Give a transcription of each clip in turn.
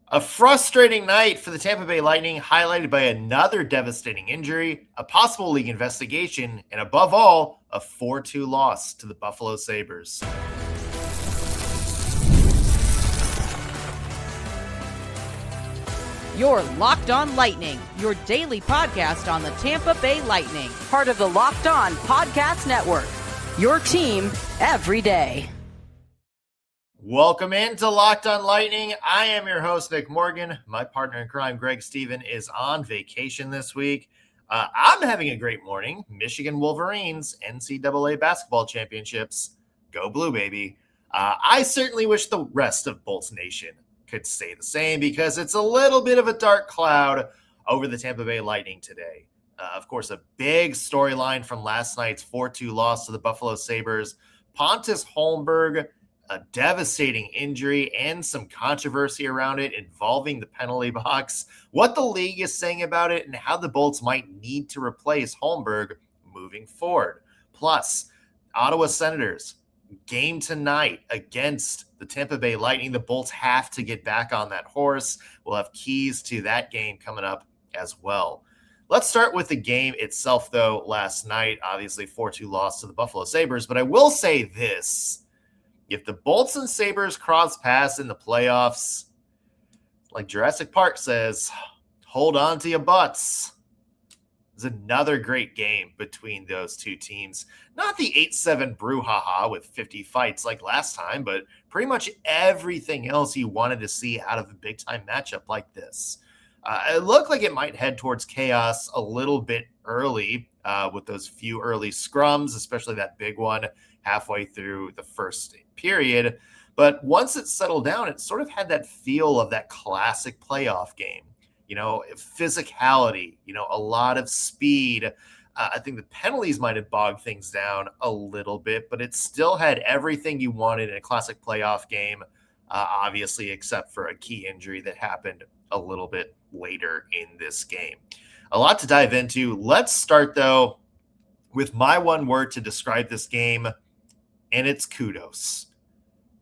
A frustrating night for the Tampa Bay Lightning, highlighted by another devastating injury, a possible league investigation, and above all, a 4-2 loss to the Buffalo Sabres. You're Locked On Lightning, your daily podcast on the Tampa Bay Lightning, part of the Locked On Podcast Network, your team every day. Welcome into Locked On Lightning. I am your host, Nick Morgan. My partner in crime, Greg Stephen, is on vacation this week. I'm having a great morning. Michigan Wolverines, NCAA basketball championships. Go blue, baby. I certainly wish the rest of Bolts Nation could say the same because it's a little bit of a dark cloud over the Tampa Bay Lightning today. Of course, a big storyline from last night's 4-2 loss to the Buffalo Sabres. Pontus Holmberg, a devastating injury and some controversy around it involving the penalty box, what the league is saying about it, and how the Bolts might need to replace Holmberg moving forward. Plus, Ottawa Senators, game tonight against the Tampa Bay Lightning. The Bolts have to get back on that horse. We'll have keys to that game coming up as well. Let's start with the game itself, though. Last night, obviously 4-2 loss to the Buffalo Sabres, but I will say this. If the Bolts and Sabres cross paths in the playoffs, like Jurassic Park says, hold on to your butts. It's another great game between those two teams. Not the 8-7 brouhaha with 50 fights like last time, but pretty much everything else you wanted to see out of a big-time matchup like this. It looked like it might head towards chaos a little bit early with those few early scrums, especially that big one halfway through the first period. But once it settled down, it sort of had that feel of that classic playoff game. You know, physicality, a lot of speed. I think the penalties might have bogged things down a little bit, but it still had everything you wanted in a classic playoff game, obviously, except for a key injury that happened a little bit later in this game. A lot to dive into. Let's start, though, with my one word to describe this game, and it's kudos.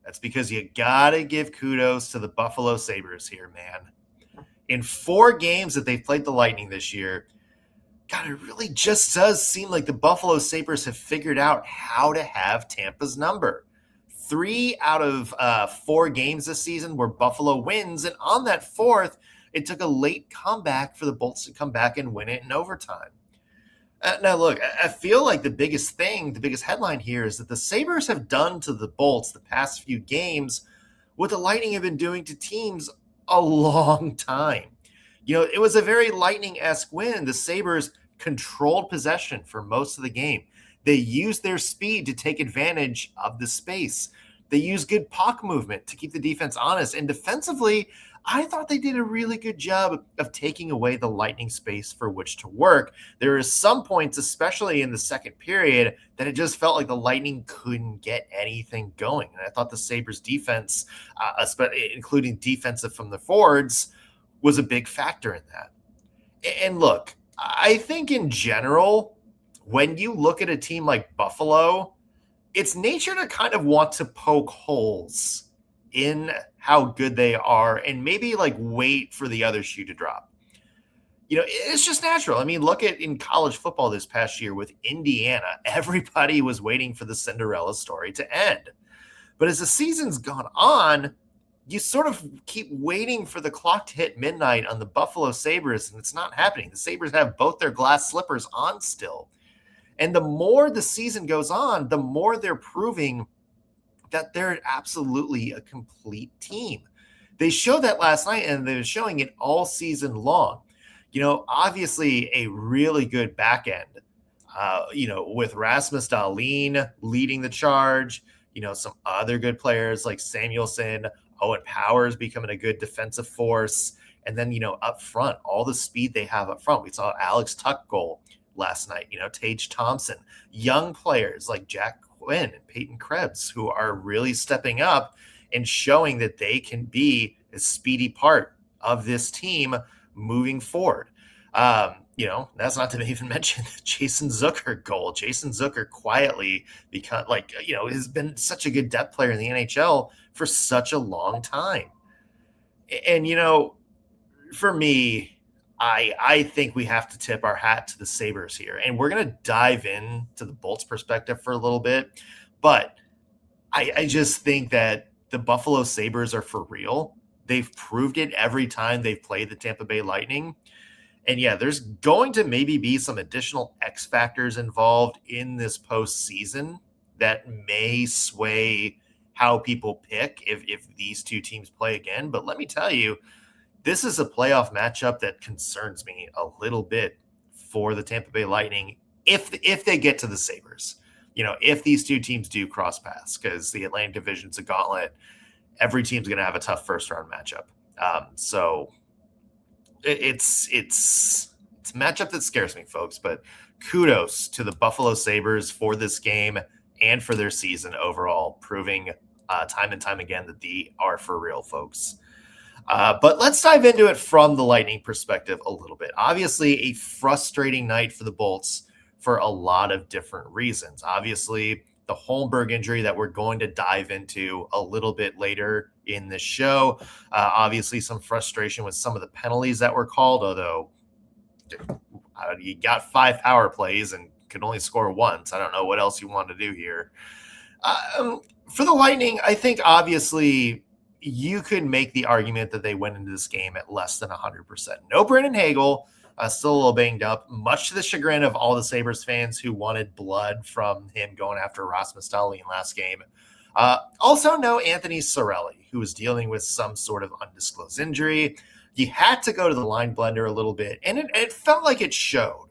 That's because you got to give kudos to the Buffalo Sabres here, man. In 4 games that they've played the Lightning this year, God, it really just does seem like the Buffalo Sabres have figured out how to have Tampa's number. 3 out of 4 games this season were Buffalo wins, and on that 4th, it took a late comeback for the Bolts to come back and win it in overtime. Now, look, I feel like the biggest headline here is that the Sabres have done to the Bolts the past few games what the Lightning have been doing to teams a long time. It was a very Lightning-esque win. The Sabres controlled possession for most of the game. They used their speed to take advantage of the space. They used good puck movement to keep the defense honest. And defensively, I thought they did a really good job of taking away the Lightning space for which to work. There are some points, especially in the second period, that it just felt like the Lightning couldn't get anything going. And I thought the Sabres defense, including defensive from the forwards, was a big factor in that. And look, I think in general, when you look at a team like Buffalo, it's nature to kind of want to poke holes in how good they are and maybe wait for the other shoe to drop. It's just natural. I mean, look at in college football this past year with Indiana. Everybody was waiting for the Cinderella story to end. But as the season's gone on, you sort of keep waiting for the clock to hit midnight on the Buffalo Sabres, and it's not happening. The Sabres have both their glass slippers on still. And the more the season goes on, the more they're proving that they're absolutely a complete team. They showed that last night, and they're showing it all season long. Obviously a really good back end, with Rasmus Dahlin leading the charge, some other good players like Samuelson, Owen Powers becoming a good defensive force. And then, up front, all the speed they have up front. We saw Alex Tuck goal last night, Tage Thompson, young players like Jack Quinn and Peyton Krebs who are really stepping up and showing that they can be a speedy part of this team moving forward. That's not to even mention the Jason Zucker goal. Jason Zucker quietly has been such a good depth player in the NHL for such a long time. And, for me, I think we have to tip our hat to the Sabres here. And we're going to dive into the Bolts perspective for a little bit. But I just think that the Buffalo Sabres are for real. They've proved it every time they've played the Tampa Bay Lightning. And yeah, there's going to maybe be some additional X factors involved in this postseason that may sway how people pick if these two teams play again. But let me tell you, this is a playoff matchup that concerns me a little bit for the Tampa Bay Lightning if they get to the Sabres. If these two teams do cross paths, because the Atlantic Division's a gauntlet, every team's going to have a tough first round matchup. So it's a matchup that scares me, folks. But kudos to the Buffalo Sabres for this game and for their season overall, proving time and time again that they are for real, folks. But let's dive into it from the Lightning perspective a little bit. Obviously, a frustrating night for the Bolts for a lot of different reasons. Obviously, the Holberg injury that we're going to dive into a little bit later in the show. Obviously, some frustration with some of the penalties that were called, although you got 5 power plays and could only score once. I don't know what else you want to do here. For the Lightning, I think obviously you could make the argument that they went into this game at less than 100%. No Brandon Hagel, still a little banged up, much to the chagrin of all the Sabres fans who wanted blood from him going after Rasmus Dahlin last game. Also, no Anthony Cirelli, who was dealing with some sort of undisclosed injury. You had to go to the line blender a little bit, and it felt like it showed.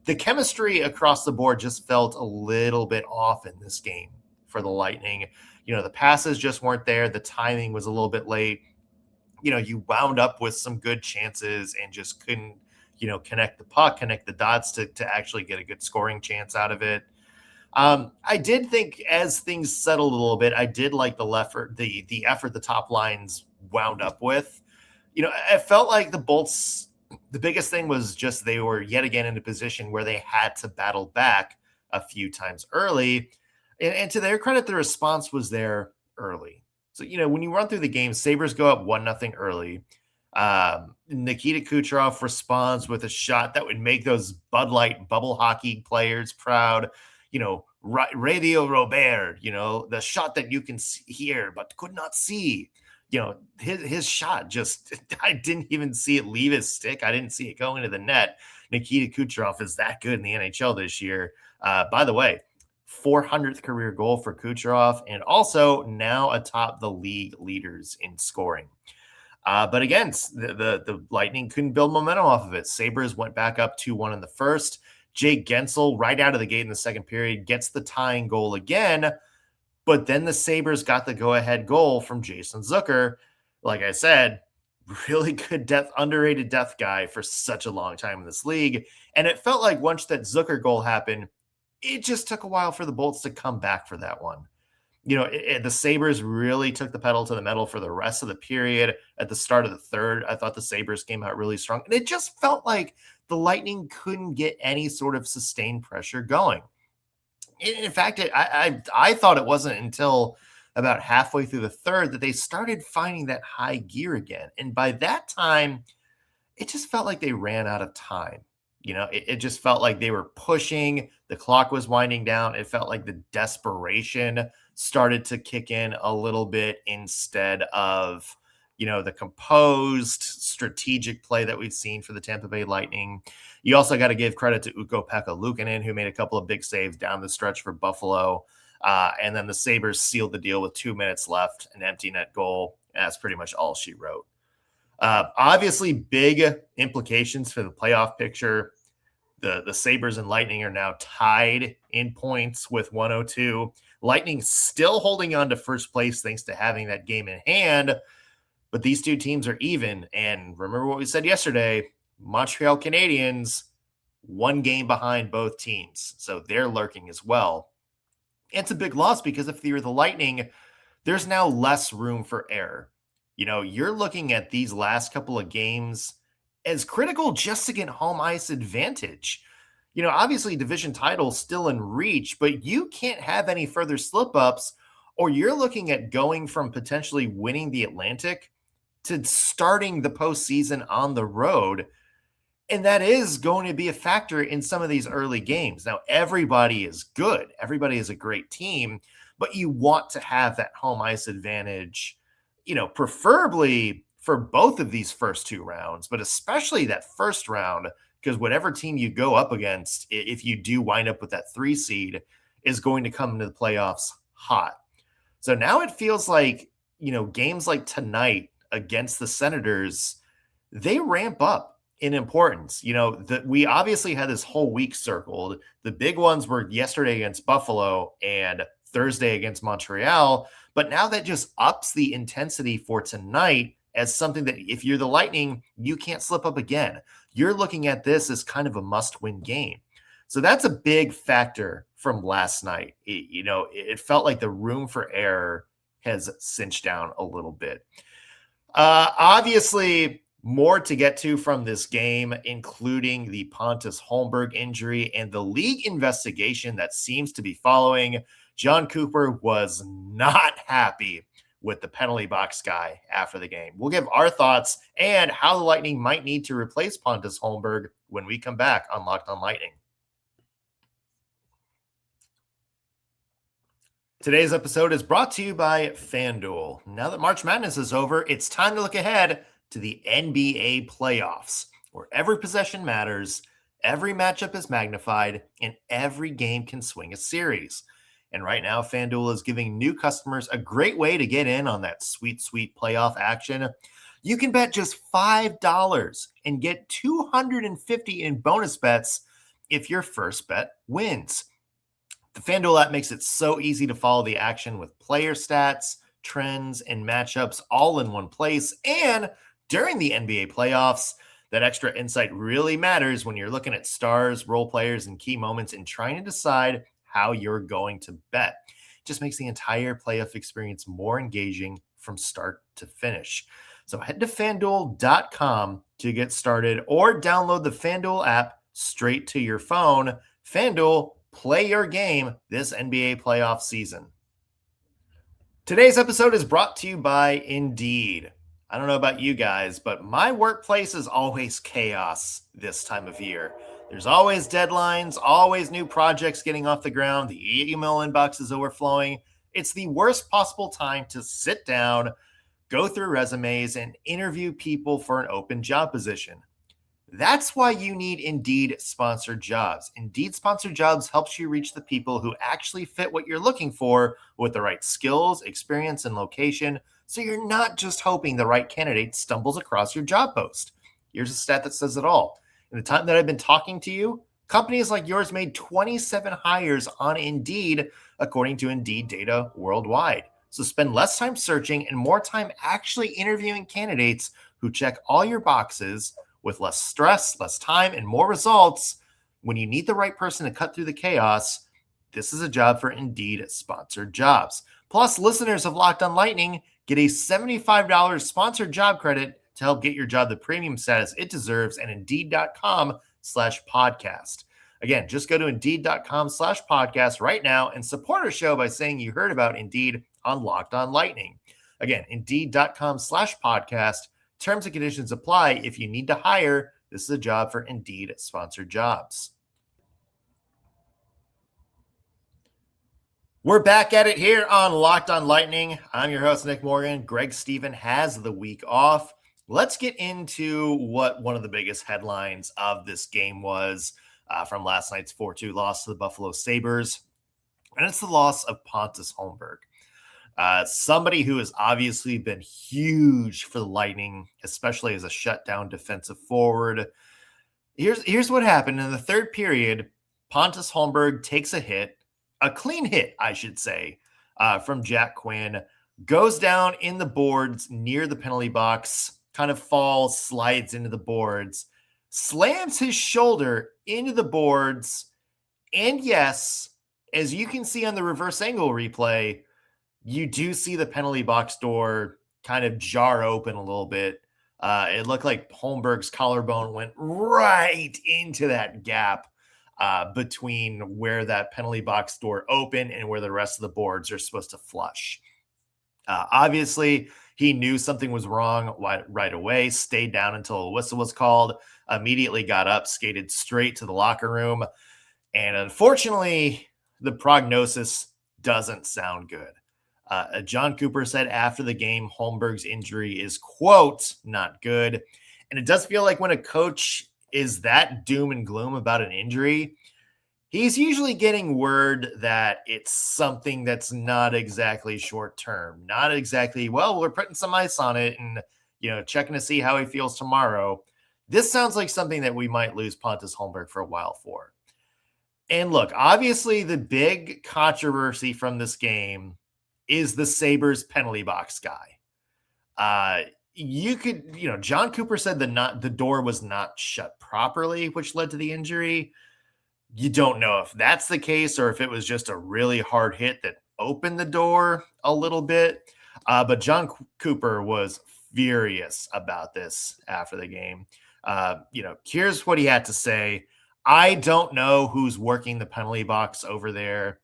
The chemistry across the board just felt a little bit off in this game for the Lightning. The passes just weren't there. The timing was a little bit late. You wound up with some good chances and just couldn't, connect the puck, connect the dots to actually get a good scoring chance out of it. I did think as things settled a little bit, I did like the effort the top lines wound up with. It felt like the Bolts, the biggest thing was just they were yet again in a position where they had to battle back a few times early. And to their credit, the response was there early. So, when you run through the game, Sabres go up 1-0 early. Nikita Kucherov responds with a shot that would make those Bud Light bubble hockey players proud. Radio Robert, the shot that you can hear but could not see. His shot just, I didn't even see it leave his stick. I didn't see it go into the net. Nikita Kucherov is that good in the NHL this year. By the way, 400th career goal for Kucherov, and also now atop the league leaders in scoring. But again, the Lightning couldn't build momentum off of it. Sabres went back up 2-1 in the first. Gage Goncalves, right out of the gate in the second period, gets the tying goal again. But then the Sabres got the go-ahead goal from Jason Zucker. Like I said, really good underrated depth guy for such a long time in this league. And it felt like once that Zucker goal happened, it just took a while for the Bolts to come back for that one. The Sabres really took the pedal to the metal for the rest of the period. At the start of the third, I thought the Sabres came out really strong. And it just felt like the Lightning couldn't get any sort of sustained pressure going. In fact, I thought it wasn't until about halfway through the third that they started finding that high gear again. And by that time, it just felt like they ran out of time. It just felt like they were pushing. The clock was winding down. It felt like the desperation started to kick in a little bit instead of, the composed strategic play that we've seen for the Tampa Bay Lightning. You also got to give credit to Ukko-Pekka Luukkonen, who made a couple of big saves down the stretch for Buffalo. And then the Sabres sealed the deal with 2 minutes left, an empty net goal. And that's pretty much all she wrote. Obviously, big implications for the playoff picture. The Sabres and Lightning are now tied in points with 102. Lightning still holding on to first place thanks to having that game in hand. But these two teams are even. And remember what we said yesterday, Montreal Canadiens, 1 game behind both teams. So they're lurking as well. It's a big loss because if you're the Lightning, there's now less room for error. You're looking at these last couple of games as critical just to get home ice advantage. Obviously division title still in reach, but you can't have any further slip ups or you're looking at going from potentially winning the Atlantic to starting the postseason on the road. And that is going to be a factor in some of these early games. Now, everybody is good. Everybody is a great team, but you want to have that home ice advantage, preferably for both of these first two rounds, but especially that first round, because whatever team you go up against, if you do wind up with that 3 seed, is going to come into the playoffs hot. So now it feels like, games like tonight against the Senators, they ramp up in importance. We obviously had this whole week circled. The big ones were yesterday against Buffalo and Thursday against Montreal, but now that just ups the intensity for tonight as something that if you're the Lightning, you can't slip up again. You're looking at this as kind of a must-win game. So that's a big factor from last night. It felt like the room for error has cinched down a little bit. Obviously, more to get to from this game, including the Pontus Holmberg injury and the league investigation that seems to be following. John Cooper was not happy with the penalty box guy after the game. We'll give our thoughts and how the Lightning might need to replace Pontus Holmberg when we come back on Locked on Lightning. Today's episode is brought to you by FanDuel. Now that March Madness is over, it's time to look ahead to the NBA playoffs, where every possession matters, every matchup is magnified, and every game can swing a series. And right now, FanDuel is giving new customers a great way to get in on that sweet, sweet playoff action. You can bet just $5 and get $250 in bonus bets if your first bet wins. The FanDuel app makes it so easy to follow the action with player stats, trends, and matchups all in one place. And during the NBA playoffs, that extra insight really matters when you're looking at stars, role players, and key moments and trying to decide how you're going to bet. It just makes the entire playoff experience more engaging from start to finish. So head to FanDuel.com to get started or download the FanDuel app straight to your phone. FanDuel, play your game this NBA playoff season. Today's episode is brought to you by Indeed. I don't know about you guys, but my workplace is always chaos this time of year. There's always deadlines, always new projects getting off the ground. The email inbox is overflowing. It's the worst possible time to sit down, go through resumes, and interview people for an open job position. That's why you need Indeed Sponsored Jobs. Indeed Sponsored Jobs helps you reach the people who actually fit what you're looking for with the right skills, experience, and location, so you're not just hoping the right candidate stumbles across your job post. Here's a stat that says it all. In the time that I've been talking to you, companies like yours made 27 hires on Indeed, according to Indeed data worldwide. So spend less time searching and more time actually interviewing candidates who check all your boxes with less stress, less time, and more results. When you need the right person to cut through the chaos, this is a job for Indeed Sponsored Jobs. Plus, listeners of Locked on Lightning get a $75 sponsored job credit to help get your job the premium status it deserves at Indeed.com/podcast. Again, just go to Indeed.com/podcast right now and support our show by saying you heard about Indeed on Locked on Lightning. Again, Indeed.com/podcast. Terms and conditions apply. If you need to hire, this is a job for Indeed Sponsored Jobs. We're back at it here on Locked on Lightning. I'm your host, Nick Morgan. Greg Stephen has the week off. Let's get into what one of the biggest headlines of this game was from last night's 4-2 loss to the Buffalo Sabres. And it's the loss of Pontus Holmberg. Somebody who has obviously been huge for the Lightning, especially as a shutdown defensive forward. Here's what happened. In the third period, Pontus Holmberg takes a hit, a clean hit, I should say, from Jack Quinn, goes down in the boards near the penalty box, kind of falls, slides into the boards, slams his shoulder into the boards, and yes, as you can see on the reverse angle replay, you do see the penalty box door kind of jar open a little bit. It looked like Holmberg's collarbone went right into that gap between where that penalty box door opened and where the rest of the boards are supposed to flush. Obviously, He knew something was wrong right away, stayed down until a whistle was called, immediately got up, skated straight to the locker room. And unfortunately, the prognosis doesn't sound good. John Cooper said after the game, Holmberg's injury is, quote, not good. And it does feel like when a coach is that doom and gloom about an injury, he's usually getting word that it's something that's not exactly short term, not exactly, well, we're putting some ice on it and, checking to see how he feels tomorrow. This sounds like something that we might lose Pontus Holmberg for a while for. And look, obviously the big controversy from this game is the Sabres penalty box guy. John Cooper said the door was not shut properly, which led to the injury. You don't know if that's the case or if it was just a really hard hit that opened the door a little bit. But John Cooper was furious about this after the game. Here's what he had to say. I don't know who's working the penalty box over there.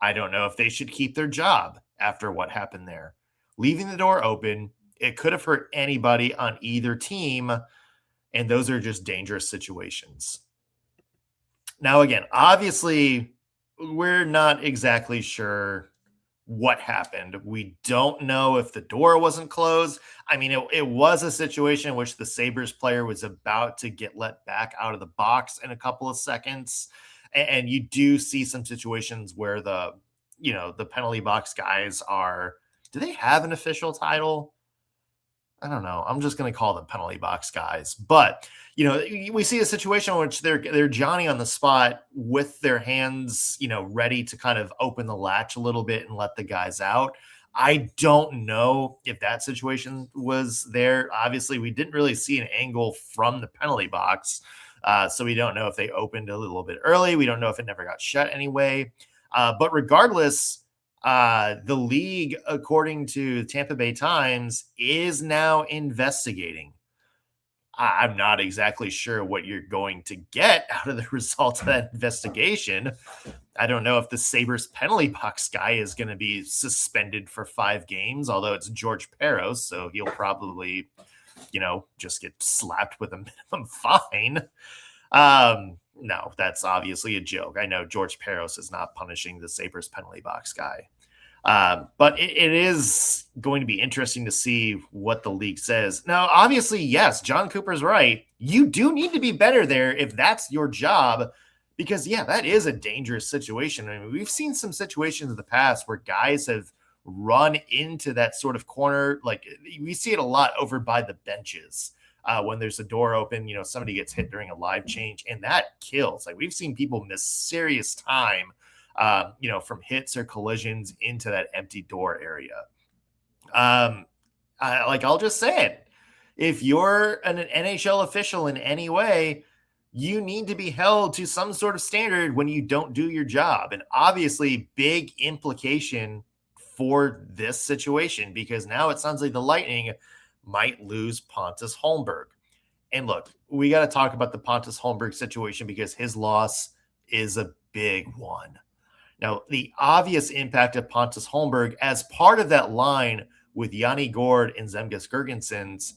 I don't know if they should keep their job after what happened there. Leaving the door open, it could have hurt anybody on either team, and those are just dangerous situations. Now, again, obviously, we're not exactly sure what happened. We don't know if the door wasn't closed. I mean, it was a situation in which the Sabres player was about to get let back out of the box in a couple of seconds. And you do see some situations where the penalty box guys do they have an official title? I don't know. I'm just going to call them penalty box guys. But, we see a situation in which they're Johnny on the spot with their hands, ready to kind of open the latch a little bit and let the guys out. I don't know if that situation was there. Obviously, we didn't really see an angle from the penalty box. So we don't know if they opened a little bit early. We don't know if it never got shut anyway. But regardless, the league, according to Tampa Bay Times, is now investigating. I'm not exactly sure what you're going to get out of the results of that investigation. I don't know if the Sabres penalty box guy is going to be suspended for 5 games, although it's George Peros, so he'll probably, just get slapped with a minimum fine. No, that's obviously a joke. I know George Peros is not punishing the Sabres penalty box guy. But it is going to be interesting to see what the league says. Now, obviously, yes, John Cooper's right. You do need to be better there if that's your job, because, yeah, that is a dangerous situation. I mean, we've seen some situations in the past where guys have run into that sort of corner. Like, we see it a lot over by the benches. When there's a door open, somebody gets hit during a live change, and that kills. Like, we've seen people miss serious time from hits or collisions into that empty door area. I'll just say it. If you're an NHL official in any way, you need to be held to some sort of standard when you don't do your job. And obviously, big implication for this situation, because now it sounds like the Lightning might lose Pontus Holmberg. And look, we got to talk about the Pontus Holmberg situation because his loss is a big one. Now, the obvious impact of Pontus Holmberg as part of that line with Yanni Gourde and Zemgus Girgensons,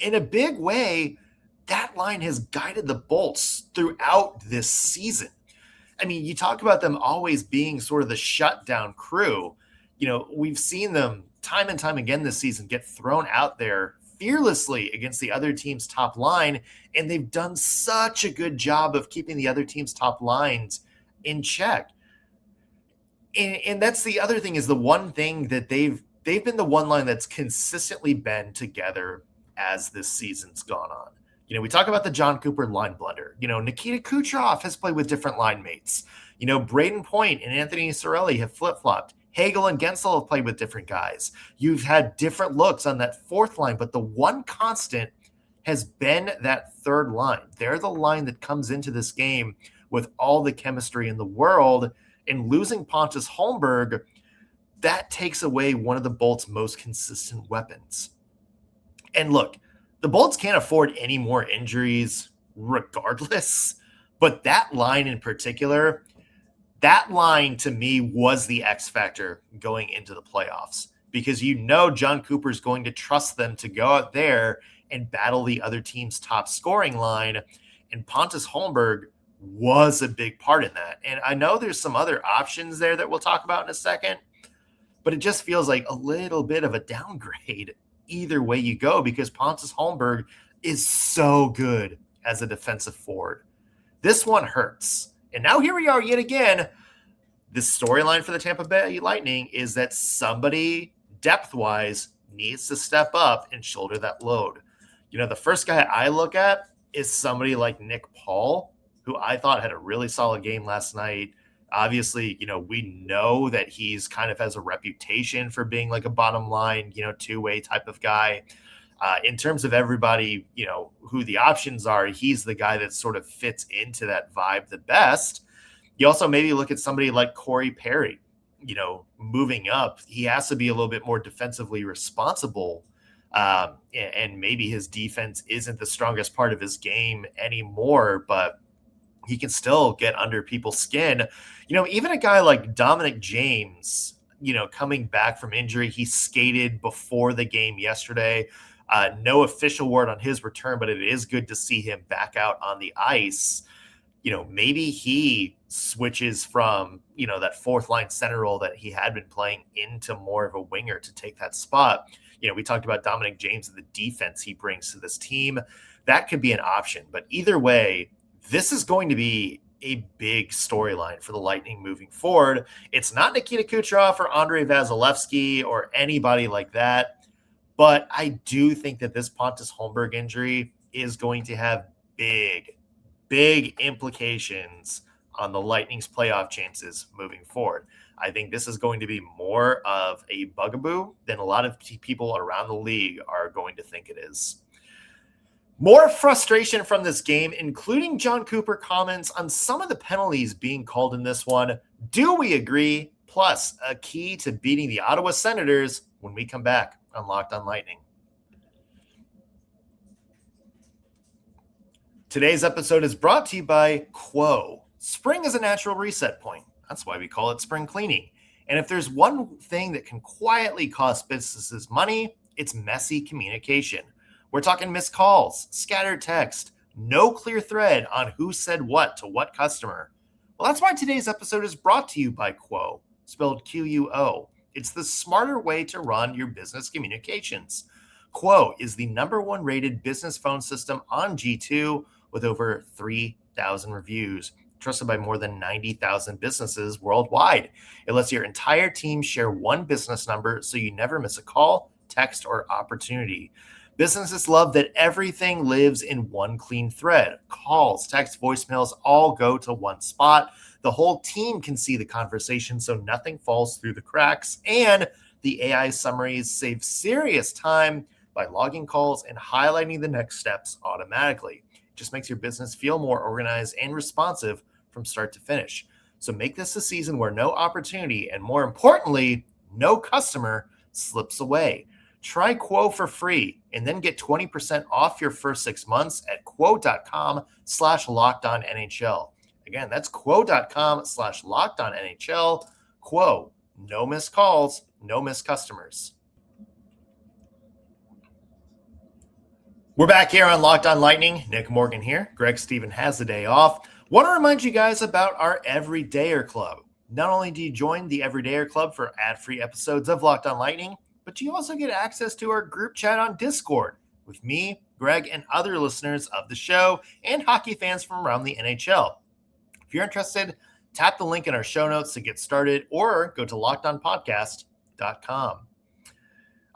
in a big way, that line has guided the Bolts throughout this season. I mean, you talk about them always being sort of the shutdown crew. We've seen them time and time again this season get thrown out there fearlessly against the other team's top line, and they've done such a good job of keeping the other team's top lines in check. And that's the other thing, is the one thing that they've been the one line that's consistently been together as this season's gone on. We talk about the John Cooper line blunder. Nikita Kucherov has played with different line mates. Braden Point and Anthony Cirelli have flip-flopped. Hagel and Guentzel have played with different guys. You've had different looks on that fourth line, but the one constant has been that third line. They're the line that comes into this game with all the chemistry in the world. And losing Pontus Holmberg, that takes away one of the Bolts' most consistent weapons. And look, the Bolts can't afford any more injuries regardless, but that line in particular, that line to me was the X factor going into the playoffs. because you know John Cooper is going to trust them to go out there and battle the other team's top scoring line. And Pontus Holmberg was a big part in that. And I know there's some other options there that we'll talk about in a second, but it just feels like a little bit of a downgrade either way you go, because Pontus Holmberg is so good as a defensive forward. This one hurts. And now here we are yet again. The storyline for the Tampa Bay Lightning is that somebody depth-wise needs to step up and shoulder that load. You know, the first guy I look at is somebody like Nick Paul, who I thought had a really solid game last night. Obviously, you know, we know that he's kind of has a reputation for being like a bottom line, you know, two-way type of guy. In terms of everybody, you know, who the options are, he's the guy that sort of fits into that vibe the best. You also maybe look at somebody like Corey Perry, you know, moving up. He has to be a little bit more defensively responsible. And maybe his defense isn't the strongest part of his game anymore, but he can still get under people's skin. You know, even a guy like Dominic James, you know, coming back from injury, he skated before the game yesterday. No official word on his return, but it is good to see him back out on the ice. You know, maybe he switches from, you know, that fourth line center role that he had been playing into more of a winger to take that spot. You know, we talked about Dominic James and the defense he brings to this team. That could be an option. But either way, this is going to be a big storyline for the Lightning moving forward. It's not Nikita Kucherov or Andrei Vasilevsky or anybody like that. But I do think that this Pontus Holmberg injury is going to have big implications on the Lightning's playoff chances moving forward. I think this is going to be more of a bugaboo than a lot of people around the league are going to think it is. More frustration from this game, including John Cooper comments on some of the penalties being called in this one. Do we agree? Plus, a key to beating the Ottawa Senators when we come back on Locked on Lightning. Today's episode is brought to you by Quo. Spring is a natural reset point. That's why we call it spring cleaning. And if there's one thing that can quietly cost businesses money, it's messy communication. We're talking missed calls, scattered text, no clear thread on who said what to what customer. Well, that's why today's episode is brought to you by Quo, spelled Q-U-O. It's the smarter way to run your business communications. Quo is the #1 rated business phone system on G2 with over 3,000 reviews, trusted by more than 90,000 businesses worldwide. It lets your entire team share one business number so you never miss a call, text, or opportunity. Businesses love that everything lives in one clean thread. Calls, text, voicemails all go to one spot. The whole team can see the conversation so nothing falls through the cracks. And the AI summaries save serious time by logging calls and highlighting the next steps automatically. It just makes your business feel more organized and responsive from start to finish. So make this a season where no opportunity and, more importantly, no customer slips away. Try Quo for free and then get 20% off your first 6 months at quo.com/lockedonnhl. Again, that's quo.com/lockedonnhl. Quo, no missed calls, no missed customers. We're back here on Locked on Lightning. Nick Morgan here. Greg Stephen has the day off. Want to remind you guys about our Everydayer Club. Not only do you join the Everydayer Club for ad-free episodes of Locked on Lightning, but you also get access to our group chat on Discord with me, Greg, and other listeners of the show and hockey fans from around the NHL. If you're interested, tap the link in our show notes to get started or go to lockedonpodcast.com.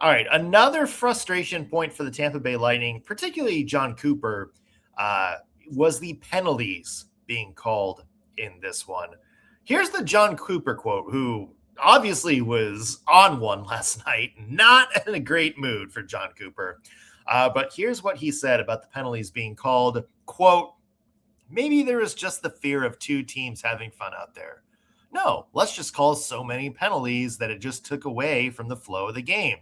All right, another frustration point for the Tampa Bay Lightning, particularly John Cooper, was the penalties being called in this one. Here's the John Cooper quote, who obviously was on one last night, not in a great mood for John Cooper. But here's what he said about the penalties being called. Quote, maybe there is just the fear of two teams having fun out there. No, let's just call so many penalties that it just took away from the flow of the game.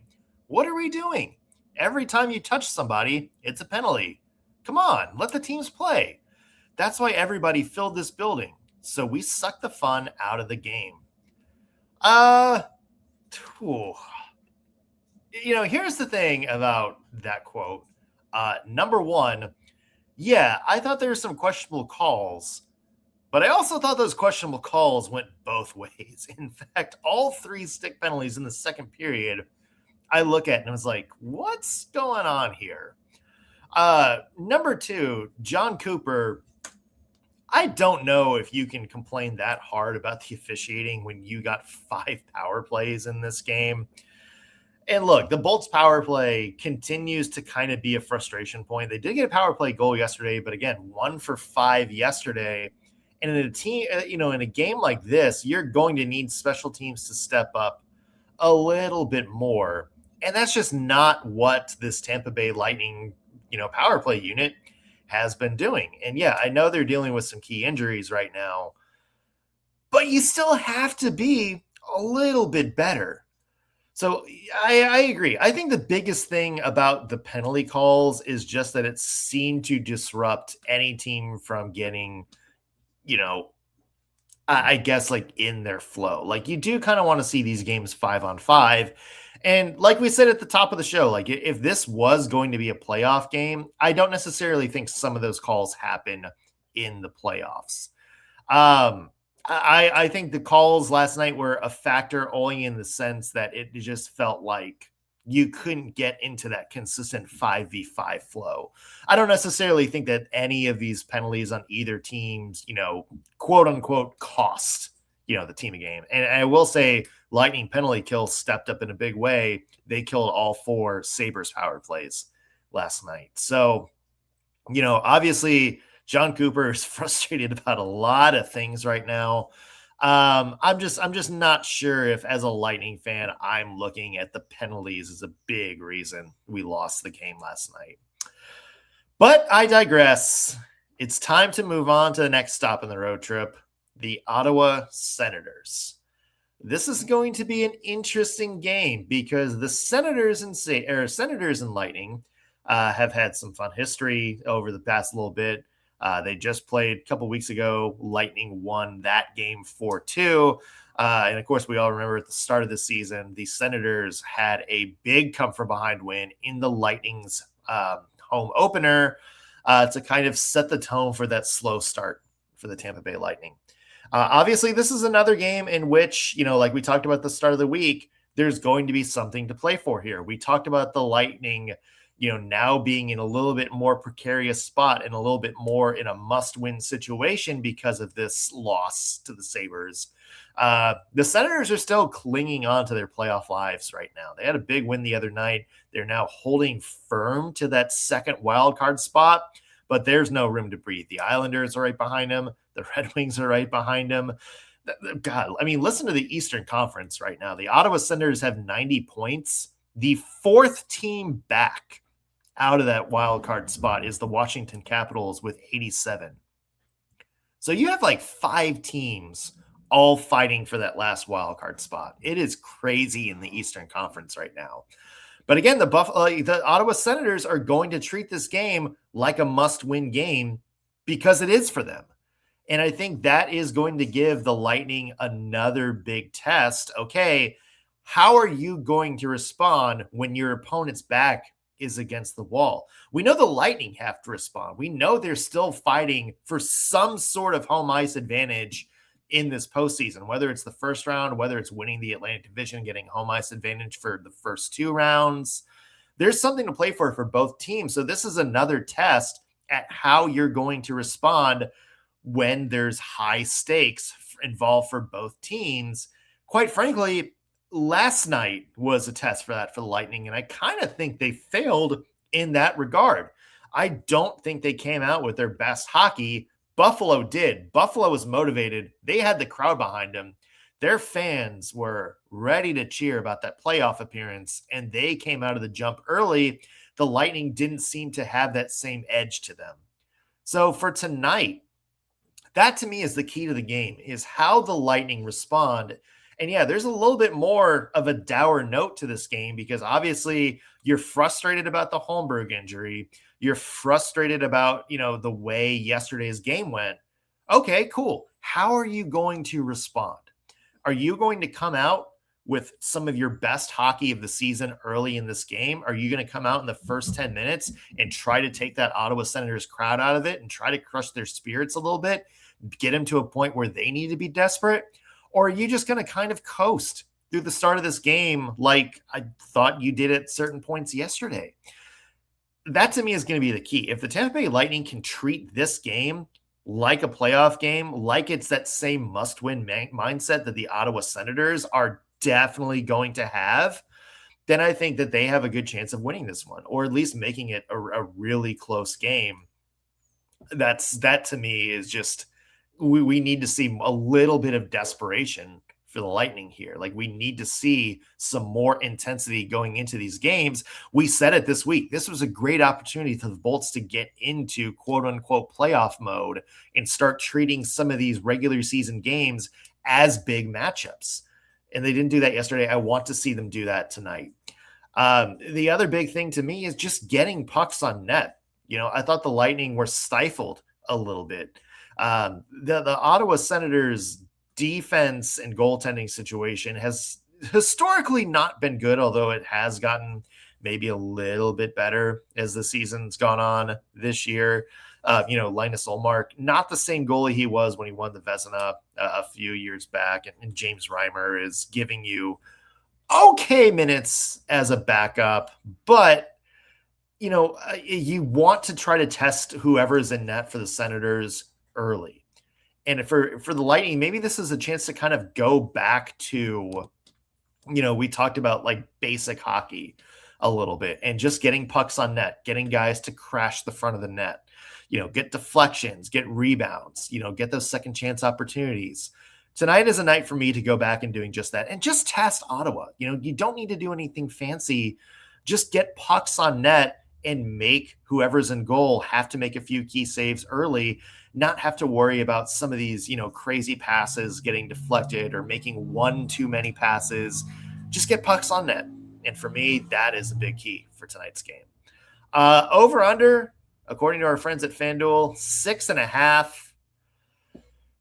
What are we doing? Every time you touch somebody, it's a penalty. Come on, let the teams play. That's why everybody filled this building. So we suck the fun out of the game. Here's the thing about that quote. Number one, yeah, I thought there were some questionable calls, but I also thought those questionable calls went both ways. In fact, all 3 stick penalties in the second period, I look at and I was like, what's going on here? Number 2, John Cooper. I don't know if you can complain that hard about the officiating when you got 5 power plays in this game. And look, the Bolts power play continues to kind of be a frustration point. They did get a power play goal yesterday, but again, 1 for 5 yesterday. And in a team, in a game like this, you're going to need special teams to step up a little bit more. And that's just not what this Tampa Bay Lightning, power play unit has been doing. And yeah, I know they're dealing with some key injuries right now, but you still have to be a little bit better. So I agree. I think the biggest thing about the penalty calls is just that it seemed to disrupt any team from getting, I guess like in their flow. Like you do kind of want to see these games 5-on-5. And like we said at the top of the show, like if this was going to be a playoff game, I don't necessarily think some of those calls happen in the playoffs. I think the calls last night were a factor only in the sense that it just felt like you couldn't get into that consistent 5v5 flow. I don't necessarily think that any of these penalties on either team's, quote unquote cost, the team a game. And I will say Lightning penalty kill stepped up in a big way. They killed all 4 Sabres power plays last night. So, obviously John Cooper is frustrated about a lot of things right now. I'm just not sure if, as a Lightning fan, I'm looking at the penalties as a big reason we lost the game last night. But I digress. It's time to move on to the next stop in the road trip, the Ottawa Senators. This is going to be an interesting game because the Senators and Lightning have had some fun history over the past little bit. They just played a couple weeks ago. Lightning won that game 4-2. And of course, we all remember at the start of the season, the Senators had a big come from behind win in the Lightning's home opener to kind of set the tone for that slow start for the Tampa Bay Lightning. Obviously, this is another game in which, like we talked about at the start of the week, there's going to be something to play for here. We talked about the Lightning now being in a little bit more precarious spot and a little bit more in a must-win situation because of this loss to the Sabres. The Senators are still clinging on to their playoff lives right now. They had a big win the other night. They're now holding firm to that second wild card spot, but there's no room to breathe. The Islanders are right behind them. The Red Wings are right behind them. God, I mean, listen to the Eastern Conference right now. The Ottawa Senators have 90 points. The 4th team back out of that wild card spot is the Washington Capitals with 87. So you have like 5 teams all fighting for that last wild card spot. It is crazy in the Eastern Conference right now. But again, the Ottawa Senators are going to treat this game like a must-win game because it is for them. And I think that is going to give the Lightning another big test. Okay, how are you going to respond when your opponent's back is against the wall? We know the Lightning have to respond. We know they're still fighting for some sort of home ice advantage in this postseason, whether it's the first round, whether it's winning the Atlantic Division, getting home ice advantage for the first 2 rounds. There's something to play for both teams. So this is another test at how you're going to respond when there's high stakes involved for both teams. Quite frankly, last night was a test for that for the Lightning, and I kind of think they failed in that regard. I don't think they came out with their best hockey. Buffalo did. Buffalo was motivated. They had the crowd behind them. Their fans were ready to cheer about that playoff appearance, and they came out of the jump early. The Lightning didn't seem to have that same edge to them. So for tonight, that to me is the key to the game, is how the Lightning respond. And yeah, there's a little bit more of a dour note to this game because obviously you're frustrated about the Holberg injury. You're frustrated about, the way yesterday's game went. Okay, cool. How are you going to respond? Are you going to come out with some of your best hockey of the season early in this game? Are you going to come out in the first 10 minutes and try to take that Ottawa Senators crowd out of it and try to crush their spirits a little bit, get them to a point where they need to be desperate? Or are you just going to kind of coast through the start of this game like I thought you did at certain points yesterday? That to me is going to be the key. If the Tampa Bay Lightning can treat this game like a playoff game, like it's that same must-win mindset that the Ottawa Senators are definitely going to have, then I think that they have a good chance of winning this one, or at least making it a really close game. That to me is just, we need to see a little bit of desperation for the Lightning here. Like, we need to see some more intensity going into these games. We said it this week. This was a great opportunity for the Bolts to get into quote unquote playoff mode and start treating some of these regular season games as big matchups. And they didn't do that yesterday. I want to see them do that tonight. The other big thing to me is just getting pucks on net. I thought the Lightning were stifled a little bit. The Ottawa Senators defense and goaltending situation has historically not been good, although it has gotten maybe a little bit better as the season's gone on this year. Linus Ullmark, not the same goalie he was when he won the Vezina a few years back. And James Reimer is giving you okay minutes as a backup, but you want to try to test whoever's in net for the Senators early. And for the Lightning, maybe this is a chance to kind of go back to, we talked about like basic hockey a little bit and just getting pucks on net, getting guys to crash the front of the net, get deflections, get rebounds, get those second chance opportunities. Tonight is a night for me to go back and doing just that and just test Ottawa. You don't need to do anything fancy. Just get pucks on net and make whoever's in goal have to make a few key saves early, not have to worry about some of these, crazy passes getting deflected or making one too many passes. Just get pucks on net. And for me, that is a big key for tonight's game. Over under, according to our friends at FanDuel, 6.5.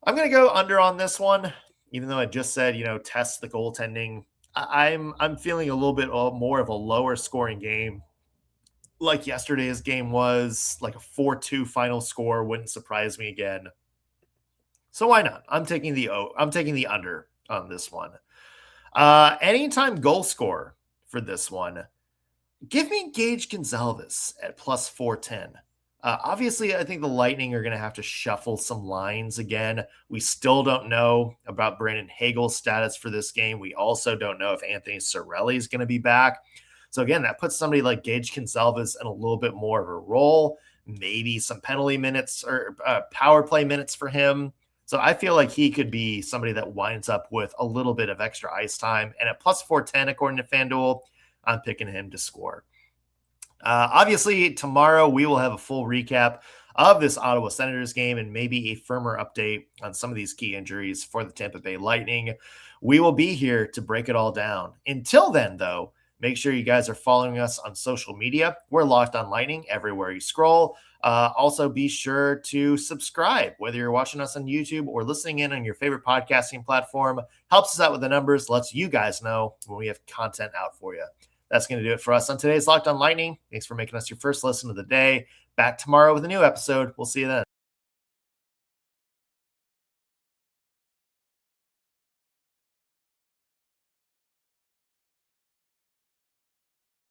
I'm going to go under on this one, even though I just said, test the goaltending. I'm feeling a little bit more of a lower scoring game. Like yesterday's game was, like a 4-2 final score wouldn't surprise me again. So why not? I'm taking the under on this one. Anytime goal scorer for this one, give me Gage Goncalves at plus 410. Obviously, I think the Lightning are going to have to shuffle some lines again. We still don't know about Brandon Hagel's status for this game. We also don't know if Anthony Cirelli is going to be back. So again, that puts somebody like Gage Goncalves in a little bit more of a role, maybe some penalty minutes or power play minutes for him. So I feel like he could be somebody that winds up with a little bit of extra ice time. And at plus 410, according to FanDuel, I'm picking him to score. Obviously, tomorrow we will have a full recap of this Ottawa Senators game and maybe a firmer update on some of these key injuries for the Tampa Bay Lightning. We will be here to break it all down. Until then, though, make sure you guys are following us on social media. We're Locked On Lightning everywhere you scroll. Also, be sure to subscribe, whether you're watching us on YouTube or listening in on your favorite podcasting platform. Helps us out with the numbers, lets you guys know when we have content out for you. That's going to do it for us on today's Locked On Lightning. Thanks for making us your first listen of the day. Back tomorrow with a new episode. We'll see you then.